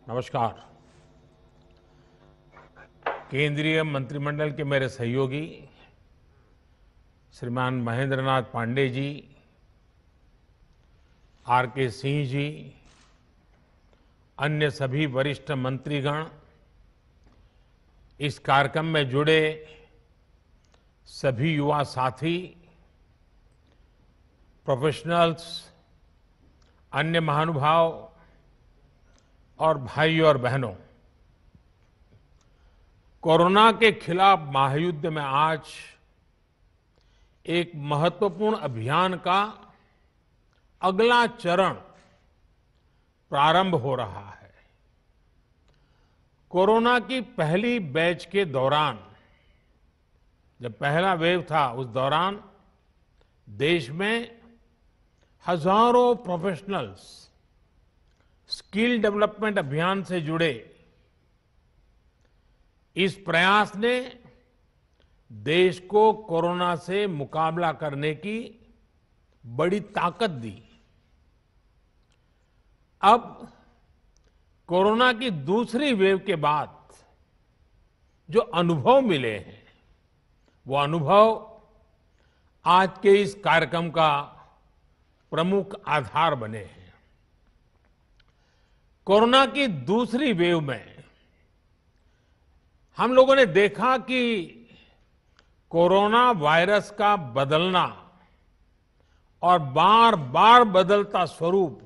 नमस्कार। केंद्रीय मंत्रिमंडल के मेरे सहयोगी श्रीमान महेंद्र नाथ पांडे जी, आर के सिंह जी, अन्य सभी वरिष्ठ मंत्रीगण, इस कार्यक्रम में जुड़े सभी युवा साथी, प्रोफेशनल्स, अन्य महानुभाव और भाइयों और बहनों, कोरोना के खिलाफ महायुद्ध में आज एक महत्वपूर्ण अभियान का अगला चरण प्रारंभ हो रहा है। कोरोना की पहली बैच के दौरान, जब पहला वेव था, उस दौरान देश में हजारों प्रोफेशनल्स स्किल डेवलपमेंट अभियान से जुड़े। इस प्रयास ने देश को कोरोना से मुकाबला करने की बड़ी ताकत दी। अब कोरोना की दूसरी वेव के बाद जो अनुभव मिले हैं, वो अनुभव आज के इस कार्यक्रम का प्रमुख आधार बने हैं। कोरोना की दूसरी वेव में हम लोगों ने देखा कि कोरोना वायरस का बदलना और बार बार बदलता स्वरूप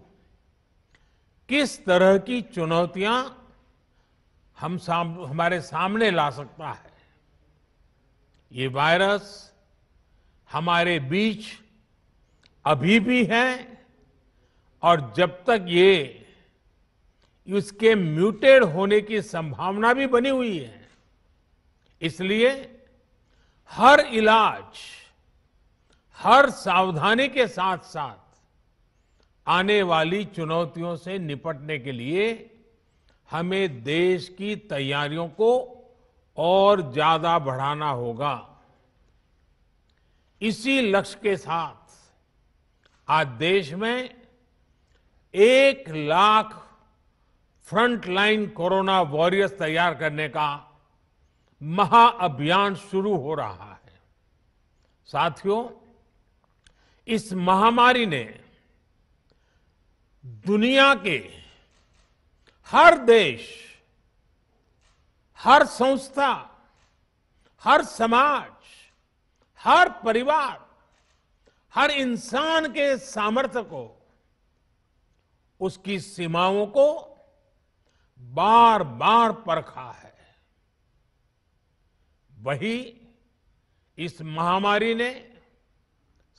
किस तरह की चुनौतियां हमारे सामने ला सकता है। ये वायरस हमारे बीच अभी भी है और जब तक इसके म्यूटेड होने की संभावना भी बनी हुई है, इसलिए हर इलाज, हर सावधानी के साथ साथ आने वाली चुनौतियों से निपटने के लिए हमें देश की तैयारियों को और ज्यादा बढ़ाना होगा। इसी लक्ष्य के साथ आज देश में 1 लाख फ्रंटलाइन कोरोना वॉरियर्स तैयार करने का महाअभियान शुरू हो रहा है। साथियों, इस महामारी ने दुनिया के हर देश, हर संस्था, हर समाज, हर परिवार, हर इंसान के सामर्थ्य को, उसकी सीमाओं को बार बार परखा है। वही इस महामारी ने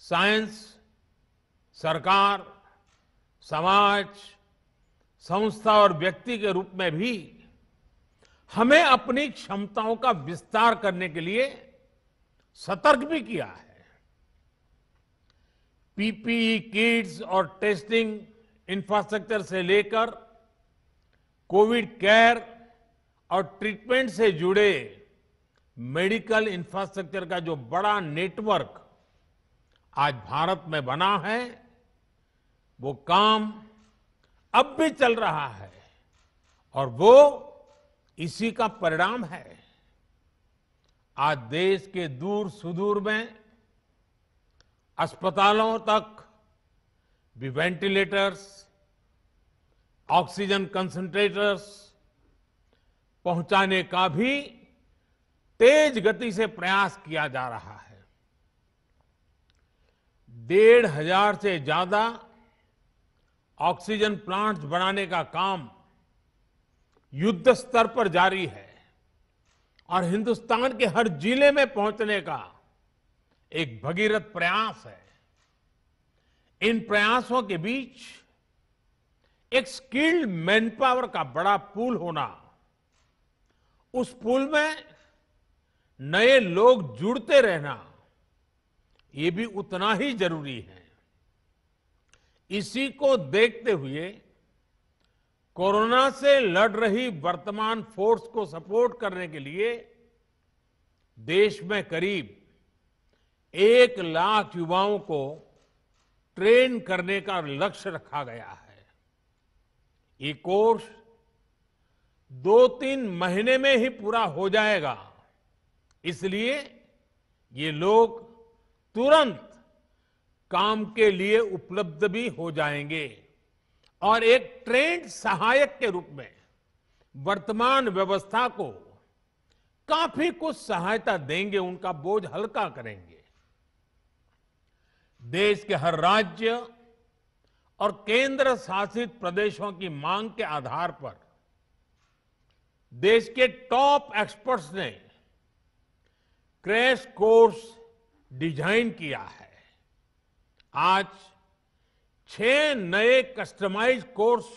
साइंस, सरकार, समाज, संस्था और व्यक्ति के रूप में भी हमें अपनी क्षमताओं का विस्तार करने के लिए सतर्क भी किया है। पीपीई किट्स और टेस्टिंग इंफ्रास्ट्रक्चर से लेकर कोविड केयर और ट्रीटमेंट से जुड़े मेडिकल इंफ्रास्ट्रक्चर का जो बड़ा नेटवर्क आज भारत में बना है, वो काम अब भी चल रहा है और वो इसी का परिणाम है। आज देश के दूर सुदूर में अस्पतालों तक भी वेंटिलेटर्स, ऑक्सीजन कंसंट्रेटर्स पहुंचाने का भी तेज गति से प्रयास किया जा रहा है। 1,500 से ज्यादा ऑक्सीजन प्लांट्स बनाने का काम युद्ध स्तर पर जारी है और हिंदुस्तान के हर जिले में पहुंचने का एक भगीरथ प्रयास है। इन प्रयासों के बीच एक स्किल्ड मैन पावर का बड़ा पूल होना, उस पूल में नए लोग जुड़ते रहना, ये भी उतना ही जरूरी है। इसी को देखते हुए कोरोना से लड़ रही वर्तमान फोर्स को सपोर्ट करने के लिए देश में करीब 1 लाख युवाओं को ट्रेन करने का लक्ष्य रखा गया है। ये कोर्स 2-3 महीने में ही पूरा हो जाएगा। इसलिए ये लोग तुरंत काम के लिए उपलब्ध भी हो जाएंगे और एक ट्रेंड सहायक के रूप में वर्तमान व्यवस्था को काफी कुछ सहायता देंगे, उनका बोझ हल्का करेंगे। देश के हर राज्य और केंद्र शासित प्रदेशों की मांग के आधार पर देश के टॉप एक्सपर्ट्स ने क्रैश कोर्स डिजाइन किया है। आज 6 नए कस्टमाइज्ड कोर्स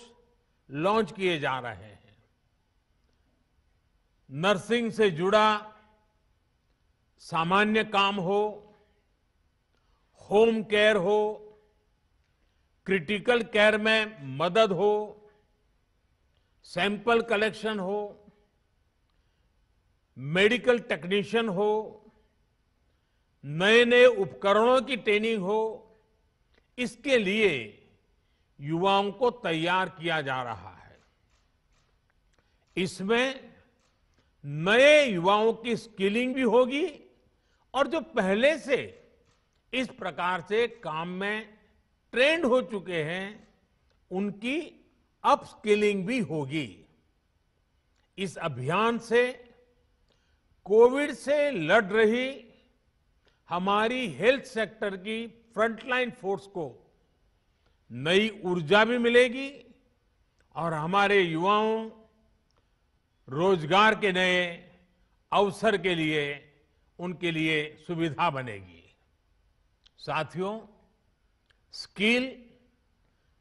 लॉन्च किए जा रहे हैं। नर्सिंग से जुड़ा सामान्य काम हो, होम केयर हो, क्रिटिकल केयर में मदद हो, सैंपल कलेक्शन हो, मेडिकल टेक्नीशियन हो, नए नए उपकरणों की ट्रेनिंग हो, इसके लिए युवाओं को तैयार किया जा रहा है। इसमें नए युवाओं की स्किलिंग भी होगी और जो पहले से इस प्रकार से काम में ट्रेंड हो चुके हैं उनकी अपस्किलिंग भी होगी। इस अभियान से कोविड से लड़ रही हमारी हेल्थ सेक्टर की फ्रंटलाइन फोर्स को नई ऊर्जा भी मिलेगी और हमारे युवाओं रोजगार के नए अवसर के लिए उनके लिए सुविधा बनेगी। साथियों, स्किल,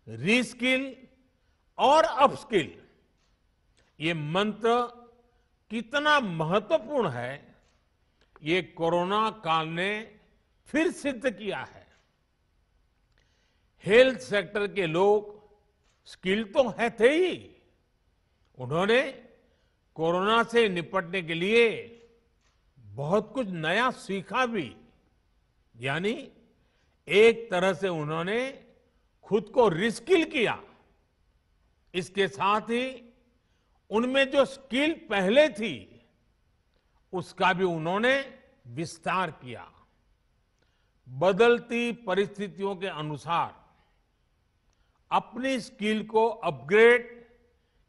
रीस्किल और अपस्किल ये मंत्र कितना महत्वपूर्ण है, ये कोरोना काल ने फिर सिद्ध किया है। हेल्थ सेक्टर के लोग स्किल तो है थे ही, उन्होंने कोरोना से निपटने के लिए बहुत कुछ नया सीखा भी, यानी एक तरह से उन्होंने खुद को रिस्किल किया। इसके साथ ही उनमें जो स्किल पहले थी उसका भी उन्होंने विस्तार किया। बदलती परिस्थितियों के अनुसार अपनी स्किल को अपग्रेड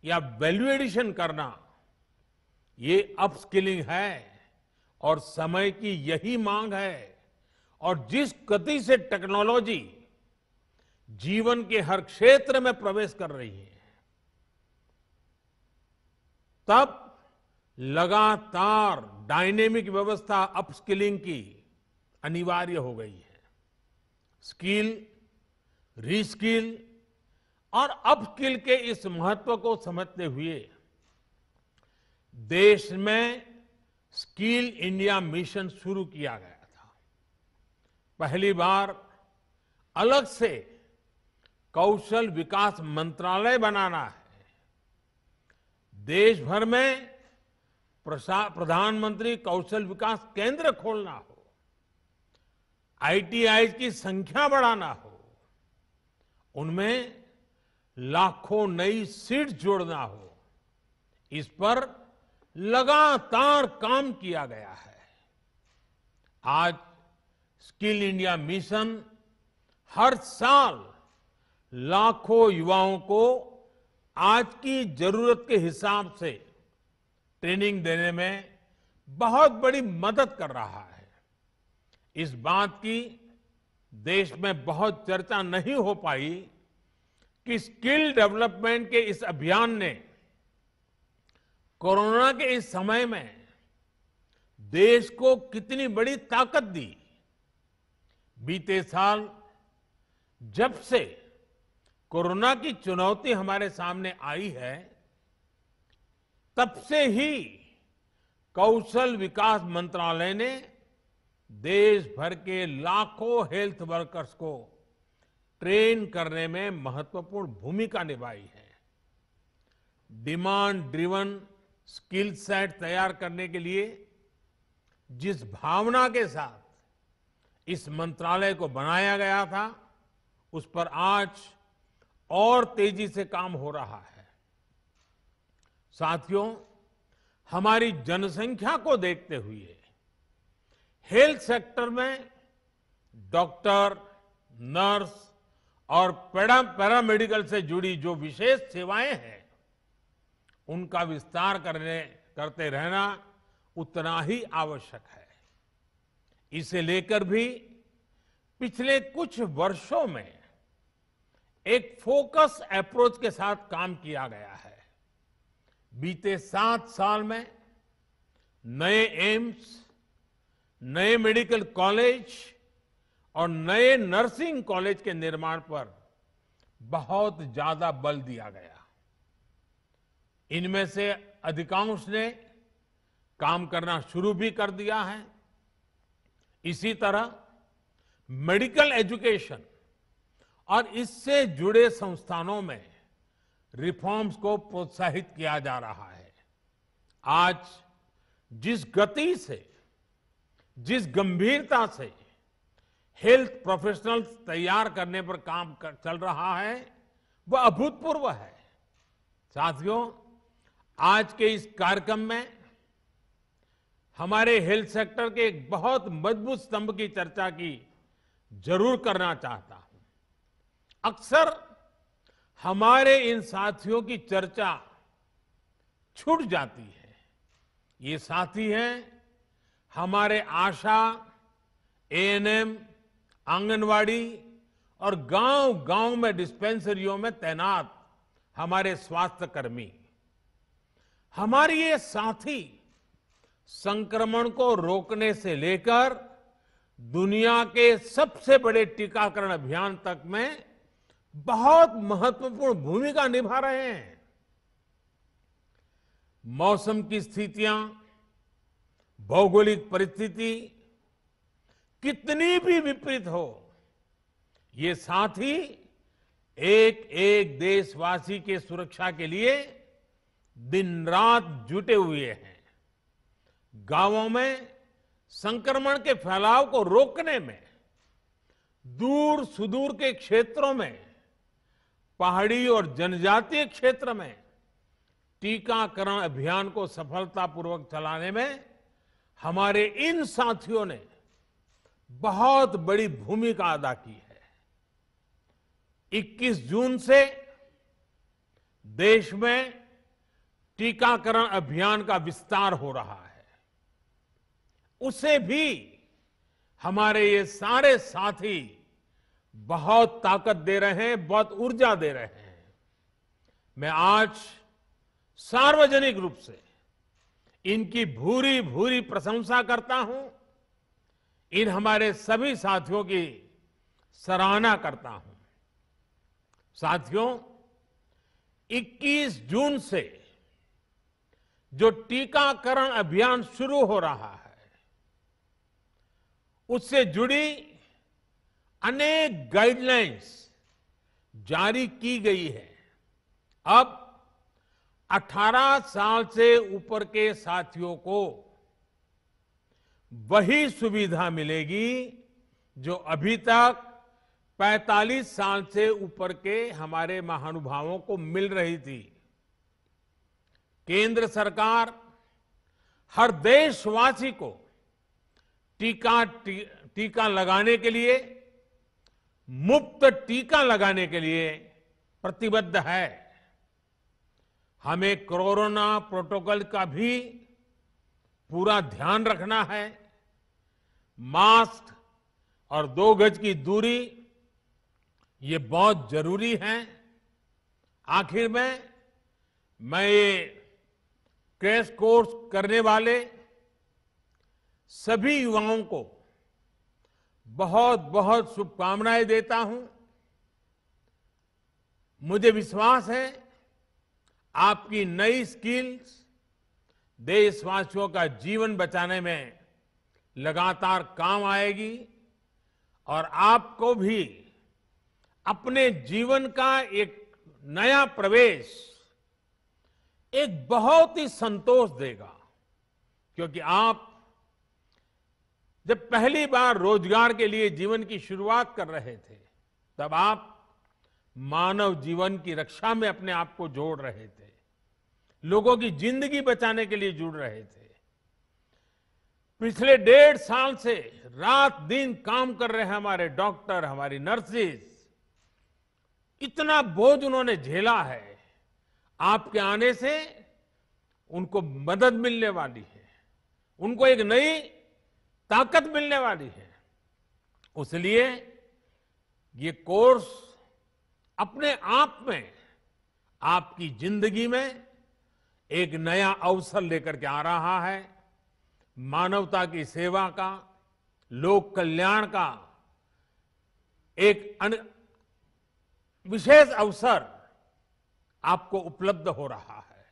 या वैल्यू एडिशन करना, ये अपस्किलिंग है और समय की यही मांग है। और जिस गति से टेक्नोलॉजी जीवन के हर क्षेत्र में प्रवेश कर रही है, तब लगातार डायनेमिक व्यवस्था अपस्किलिंग की अनिवार्य हो गई है। स्किल, रीस्किल और अपस्किल के इस महत्व को समझते हुए देश में स्किल इंडिया मिशन शुरू किया गया था। पहली बार अलग से कौशल विकास मंत्रालय बनाना है। देश भर में प्रधानमंत्री कौशल विकास केंद्र खोलना हो, आईटीआई की संख्या बढ़ाना हो, उनमें लाखों नई सीट जोड़ना हो, इस पर लगातार काम किया गया है। आज स्किल इंडिया मिशन हर साल लाखों युवाओं को आज की जरूरत के हिसाब से ट्रेनिंग देने में बहुत बड़ी मदद कर रहा है। इस बात की देश में बहुत चर्चा नहीं हो पाई कि स्किल डेवलपमेंट के इस अभियान ने कोरोना के इस समय में देश को कितनी बड़ी ताकत दी। बीते साल जब से कोरोना की चुनौती हमारे सामने आई है, तब से ही कौशल विकास मंत्रालय ने देश भर के लाखों हेल्थ वर्कर्स को ट्रेन करने में महत्वपूर्ण भूमिका निभाई है। डिमांड ड्रिवन स्किल सेट तैयार करने के लिए जिस भावना के साथ इस मंत्रालय को बनाया गया था, उस पर आज और तेजी से काम हो रहा है। साथियों, हमारी जनसंख्या को देखते हुए हेल्थ सेक्टर में डॉक्टर, नर्स और पैरामेडिकल से जुड़ी जो विशेष सेवाएं हैं, उनका विस्तार करते रहना उतना ही आवश्यक है। इसे लेकर भी पिछले कुछ वर्षों में एक फोकस अप्रोच के साथ काम किया गया है। बीते 7 साल में नए एम्स, नए मेडिकल कॉलेज और नए नर्सिंग कॉलेज के निर्माण पर बहुत ज्यादा बल दिया गया। इनमें से अधिकांश ने काम करना शुरू भी कर दिया है। इसी तरह मेडिकल एजुकेशन और इससे जुड़े संस्थानों में रिफॉर्म्स को प्रोत्साहित किया जा रहा है। आज जिस गति से, जिस गंभीरता से हेल्थ प्रोफेशनल्स तैयार करने पर चल रहा है, वह अभूतपूर्व है। साथियों, आज के इस कार्यक्रम में हमारे हेल्थ सेक्टर के एक बहुत मजबूत स्तंभ की चर्चा की जरूर करना चाहता हूं। अक्सर हमारे इन साथियों की चर्चा छूट जाती है। ये साथी हैं हमारे आशा, एएनएम, आंगनवाड़ी और गांव-गांव में डिस्पेंसरियों में तैनात हमारे स्वास्थ्य कर्मी। हमारे ये साथी संक्रमण को रोकने से लेकर दुनिया के सबसे बड़े टीकाकरण अभियान तक में बहुत महत्वपूर्ण भूमिका निभा रहे हैं। मौसम की स्थितियां, भौगोलिक परिस्थिति कितनी भी विपरीत हो, ये साथी एक एक देशवासी के सुरक्षा के लिए दिन रात जुटे हुए हैं। गांवों में संक्रमण के फैलाव को रोकने में, दूर सुदूर के क्षेत्रों में, पहाड़ी और जनजातीय क्षेत्र में टीकाकरण अभियान को सफलतापूर्वक चलाने में हमारे इन साथियों ने बहुत बड़ी भूमिका अदा की है। 21 जून से देश में टीकाकरण अभियान का विस्तार हो रहा है। उसे भी हमारे ये सारे साथी बहुत ताकत दे रहे हैं, बहुत ऊर्जा दे रहे हैं। मैं आज सार्वजनिक रूप से इनकी भूरी भूरी प्रशंसा करता हूं। इन हमारे सभी साथियों की सराहना करता हूं। साथियों, 21 जून से जो टीकाकरण अभियान शुरू हो रहा है, उससे जुड़ी अनेक गाइडलाइंस जारी की गई है। अब 18 साल से ऊपर के साथियों को वही सुविधा मिलेगी जो अभी तक 45 साल से ऊपर के हमारे महानुभावों को मिल रही थी। केंद्र सरकार हर देशवासी को टीका लगाने के लिए, मुफ्त टीका लगाने के लिए प्रतिबद्ध है। हमें कोरोना प्रोटोकॉल का भी पूरा ध्यान रखना है। मास्क और 2 गज की दूरी ये बहुत जरूरी है। आखिर में मैं ये क्रैश कोर्स करने वाले सभी युवाओं को बहुत बहुत शुभकामनाएं देता हूं। मुझे विश्वास है आपकी नई स्किल्स देशवासियों का जीवन बचाने में लगातार काम आएगी और आपको भी अपने जीवन का एक नया प्रवेश एक बहुत ही संतोष देगा। क्योंकि आप जब पहली बार रोजगार के लिए जीवन की शुरुआत कर रहे थे, तब आप मानव जीवन की रक्षा में अपने आप को जोड़ रहे थे। लोगों की जिंदगी बचाने के लिए जुड़ रहे थे। पिछले 1.5 साल से रात दिन काम कर रहे हैं हमारे डॉक्टर, हमारी नर्सेज। इतना बोझ उन्होंने झेला है। आपके आने से उनको मदद मिलने वाली है, उनको एक नई ताकत मिलने वाली है। इसलिए ये कोर्स अपने आप में आपकी जिंदगी में एक नया अवसर लेकर के आ रहा है। मानवता की सेवा का, लोक कल्याण का एक विशेष अवसर आपको उपलब्ध हो रहा है।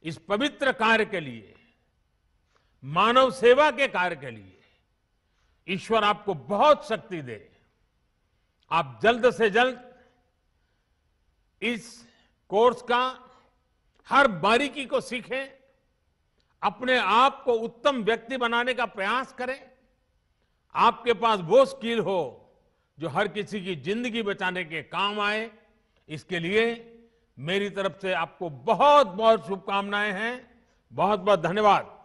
इस पवित्र कार्य के लिए, मानव सेवा के कार्य के लिए ईश्वर आपको बहुत शक्ति दे। आप जल्द से जल्द इस कोर्स का हर बारीकी को सीखें, अपने आप को उत्तम व्यक्ति बनाने का प्रयास करें। आपके पास वो स्किल हो जो हर किसी की जिंदगी बचाने के काम आए। इसके लिए मेरी तरफ से आपको बहुत बहुत शुभकामनाएं हैं। बहुत बहुत धन्यवाद।